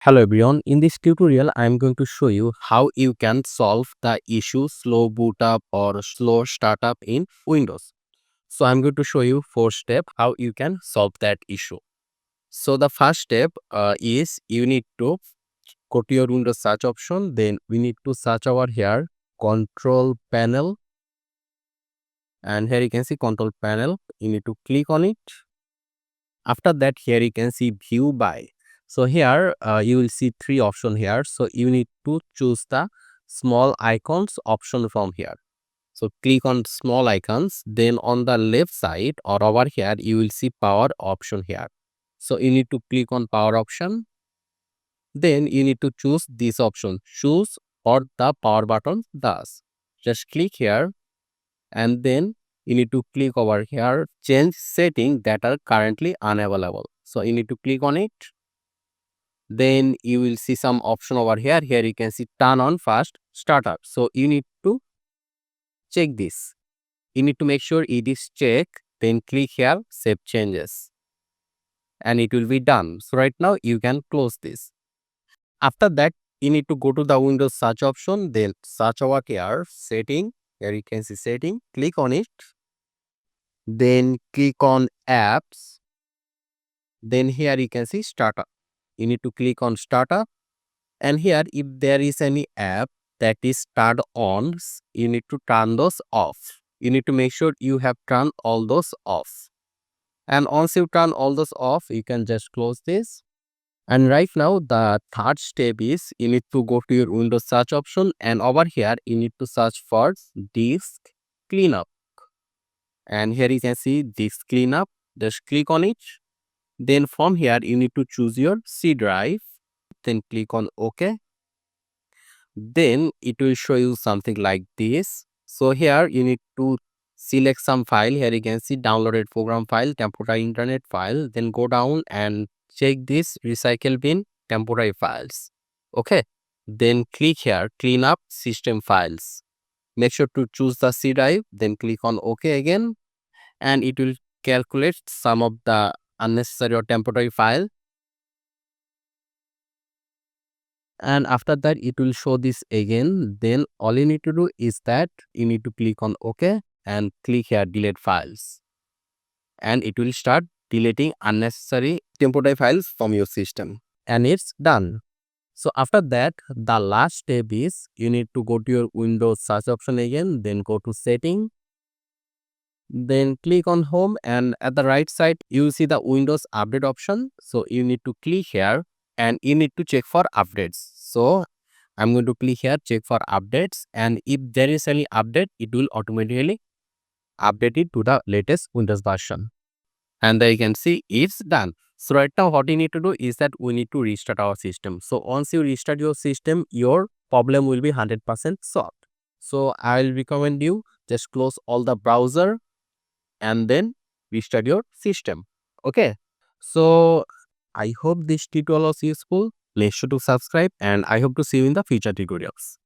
Hello everyone, in this tutorial I am going to show you how you can solve the issue slow boot up or slow startup in Windows. So I'm going to show you 4 steps how you can solve that issue. So the first step is you need to go to your Windows search option, then we need to search over here control panel, and here you can see control panel. You need to click on it. After that, here you can see view by. So here you will see 3 options here. So you need to choose the small icons option from here. So click on small icons. Then on the left side or over here, you will see power option here. So you need to click on power option. Then you need to choose this option, choose or the power button does. Just click here, and then you need to click over here change setting that are currently unavailable. So you need to click on it. Then you will see some option over here. Here you can see turn on fast startup. So you need to check this. You need to make sure it is checked. Then click here save changes, and it will be done. So right now you can close this. After that, you need to go to the Windows search option, then search over here setting. Here you can see setting, click on it. Then click on apps. Then here you can see startup. You need to click on startup, and here if there is any app that is turned on, you need to turn those off. You need to make sure you have turned all those off. And once you turn all those off, you can just close this. And right now the third step is you need to go to your Windows search option, and over here you need to search for disk cleanup. And here you can see disk cleanup. Just click on it. Then from here, you need to choose your C drive. Then click on OK. Then it will show you something like this. So here you need to select some file. Here you can see downloaded program file, temporary internet file. Then go down and check this recycle bin temporary files. Okay. Then click here clean up system files. Make sure to choose the C drive. Then click on OK again, and it will calculate some of the unnecessary or temporary file. And after that it will show this again. Then all you need to do is that you need to click on OK and click here delete files, and it will start deleting unnecessary temporary files from your system, and it's done. So after that, the last step is you need to go to your Windows search option again, then go to setting, then click on home, and at the right side you will see the Windows update option. So you need to click here and you need to check for updates. So I'm going to click here check for updates, and if there is any update, it will automatically update it to the latest Windows version. And there you can see it's done. So right now what you need to do is that we need to restart our system. So once you restart your system, your problem will be 100% solved. So I'll recommend you just close all the browser and then restart your system. Okay. So I hope this tutorial was useful. Make sure to subscribe, and I hope to see you in the future tutorials.